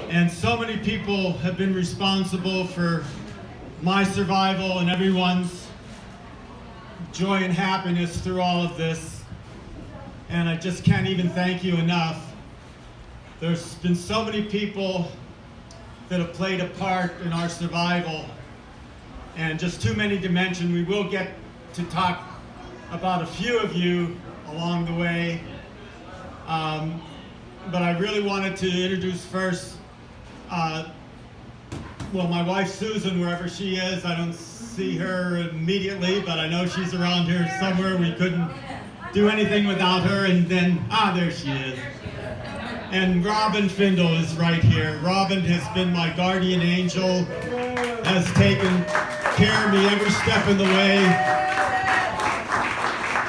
And so many people have been responsible for my survival and everyone's joy and happiness through all of this. And I just can't even thank you enough. There's been so many people that have played a part in our survival, and just too many to mention. We will get to talk about a few of you along the way. But I really wanted to introduce first, my wife Susan, wherever she is. I don't see her immediately, but I know she's around here somewhere. We couldn't do anything without her. And then, there she is. And Robin Findle is right here. Robin has been my guardian angel, has taken care of me every step of the way.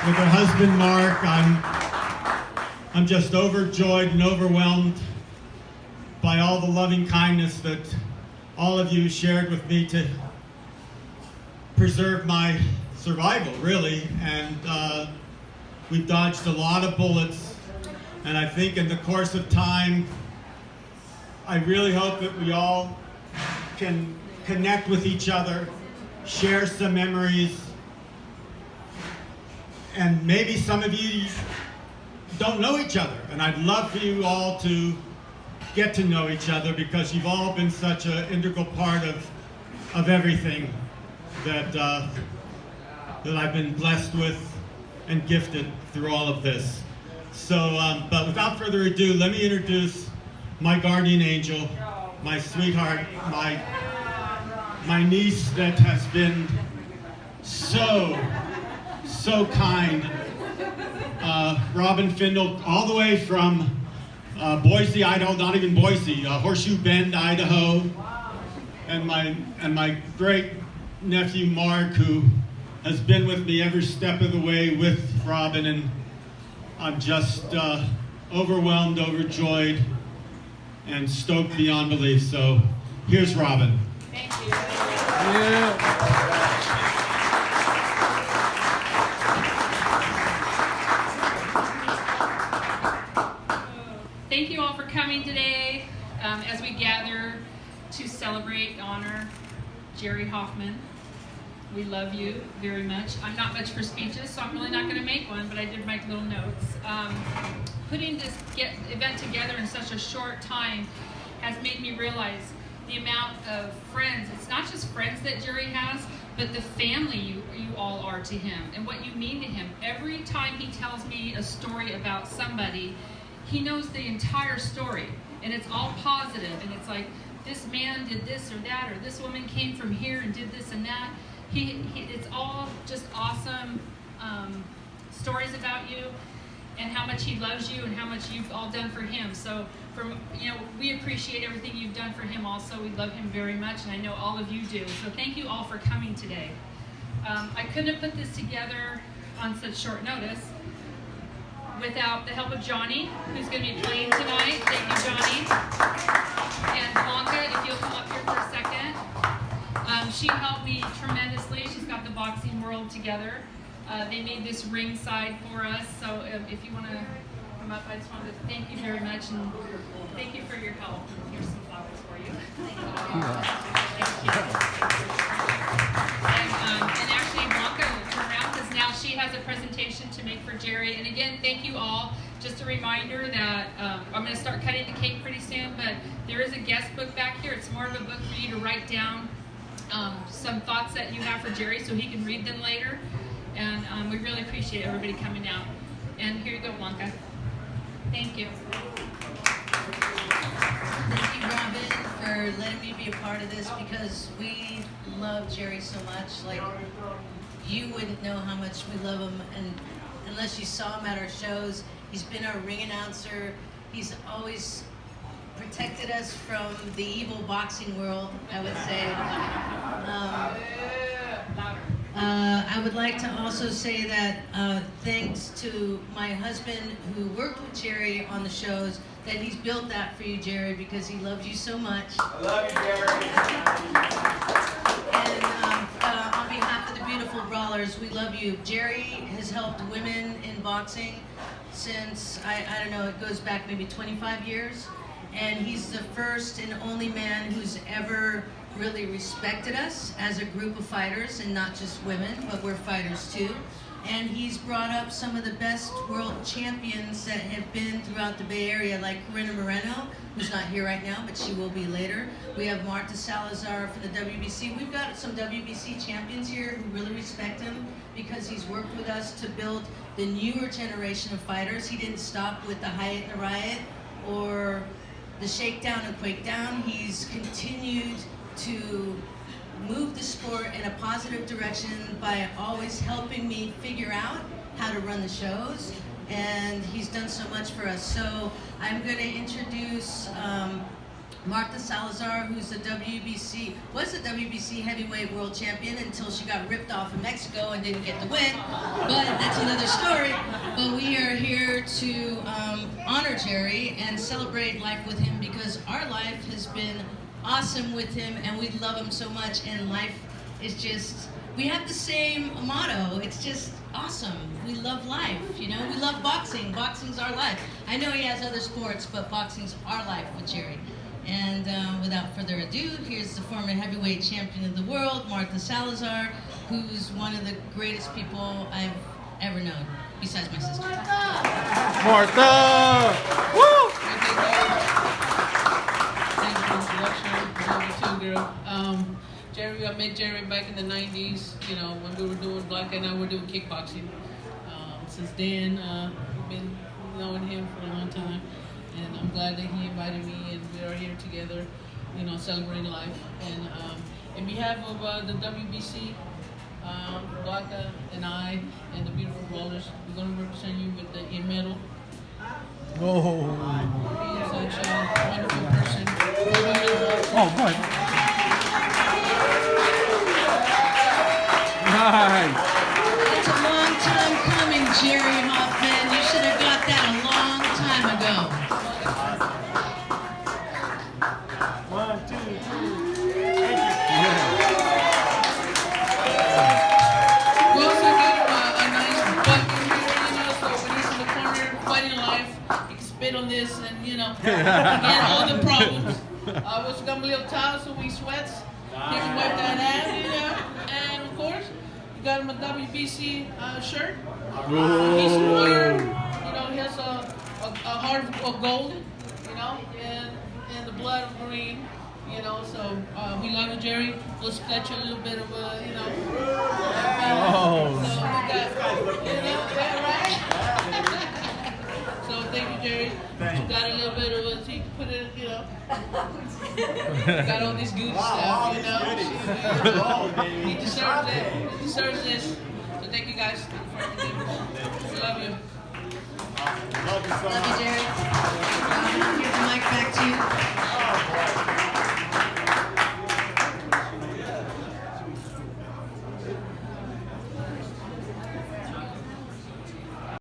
With her husband Mark, I'm just overjoyed and overwhelmed by all the loving kindness that all of you shared with me to preserve my survival, really. And we've dodged a lot of bullets. And I think in the course of time, I really hope that we all can connect with each other, share some memories, and maybe some of you don't know each other. And I'd love for you all to get to know each other, because you've all been such an integral part of everything that I've been blessed with and gifted through all of this. So, but without further ado, let me introduce my guardian angel, my sweetheart, my niece that has been so kind. Robin Findle, all the way from Boise, Idaho, not even Boise, Horseshoe Bend, Idaho, and my great nephew Mark, who has been with me every step of the way with Robin, and I'm just overwhelmed, overjoyed, and stoked beyond belief. So here's Robin. Thank you. Yeah. Thank you all for coming today as we gather to celebrate and honor Jerry Hoffman. We love you very much. I'm not much for speeches, so I'm really not going to make one, but I did make little notes. Putting this event together in such a short time has made me realize the amount of friends. It's not just friends that Jerry has, but the family you all are to him and what you mean to him. Every time he tells me a story about somebody, he knows the entire story, and it's all positive, and it's like, this man did this or that, or this woman came from here and did this and that. It's all just awesome stories about you and how much he loves you and how much you've all done for him. So we appreciate everything you've done for him also. We love him very much, and I know all of you do. So thank you all for coming today. I couldn't have put this together on such short notice without the help of Johnny, who's going to be playing tonight. Thank you, Johnny. And Blanca, if you'll come up here for a second. She helped me tremendously. She's got the boxing world together. They made this ringside for us, so if you want to come up, I just wanted to thank you very much, and thank you for your help. Here's some flowers for you. Thank you. And actually, Blanca will turn around, because now she has a presentation to make for Jerry. And again, thank you all. Just a reminder that I'm going to start cutting the cake pretty soon, but there is a guest book back here. It's more of a book for you to write down some thoughts that you have for Jerry so he can read them later. And we really appreciate everybody coming out. And here you go, Blanca. Thank you. Thank you, Robin, for letting me be a part of this, because we love Jerry so much. Like, you wouldn't know how much we love him, and unless you saw him at our shows. He's been our ring announcer. He's always protected us from the evil boxing world, I would say. I would like to also say that thanks to my husband, who worked with Jerry on the shows, that he's built that for you, Jerry, because he loves you so much. I love you, Jerry. And on behalf of the beautiful brawlers, we love you. Jerry has helped women in boxing since, I don't know, it goes back maybe 25 years. and he's the first and only man who's ever really respected us as a group of fighters, and not just women, but we're fighters too. And he's brought up some of the best world champions that have been throughout the Bay Area, like Corinna Moreno, who's not here right now, but she will be later. We have Marta Salazar for the WBC. We've got some WBC champions here who really respect him because he's worked with us to build the newer generation of fighters. He didn't stop with the Hyatt and the Riot or the Shakedown and Quakedown. He's continued to move the sport in a positive direction by always helping me figure out how to run the shows, and he's done so much for us. So I'm going to introduce Marta Salazar, who's was the WBC heavyweight world champion until she got ripped off in Mexico and didn't get the win, but that's another story. But we are here to honor Jerry and celebrate life with him, because our life has been awesome with him, and we love him so much, and life is just, we have the same motto. It's just awesome. We love life, you know. We love boxing. Boxing's our life. I know he has other sports, but boxing's our life with Jerry. And without further ado, here's the former heavyweight champion of the world, Marta Salazar, who's one of the greatest people I've ever known, besides my sister. Marta! Woo! Jerry, I met Jerry back in the 90s, you know, when we were doing, Black and I were doing kickboxing. Since then, we've been knowing him for a long time, and I'm glad that he invited me, and we are here together, you know, celebrating life. And in behalf of the WBC, Blanca and I, and the beautiful rollers, we're going to represent you with the in medal. Oh. Being such a wonderful person. Oh, boy. Nice. It's a long time coming, Jerry Hoffman. You should have got that a long time ago. 1, 2, 3. We also got a nice bucket here, you know, so when he's in the corner fighting life, he can spit on this and, you know, forget all the problems. We also got a little towel so he sweats. He can wipe that out, you know. And of course, we got him a WBC shirt. He's a warrior, you know, he has a heart of gold, you know, and the blood of green. You know, so we love you, Jerry. We'll sketch a little bit of you know. Oh. So we got, you know, right? So thank you, Jerry. You got a little bit of a, so you can put it, you know. Got all this good stuff, you know. He deserves it. He deserves this. So thank you guys for everything. We love you. Love you, Jerry. Here's the mic back to you.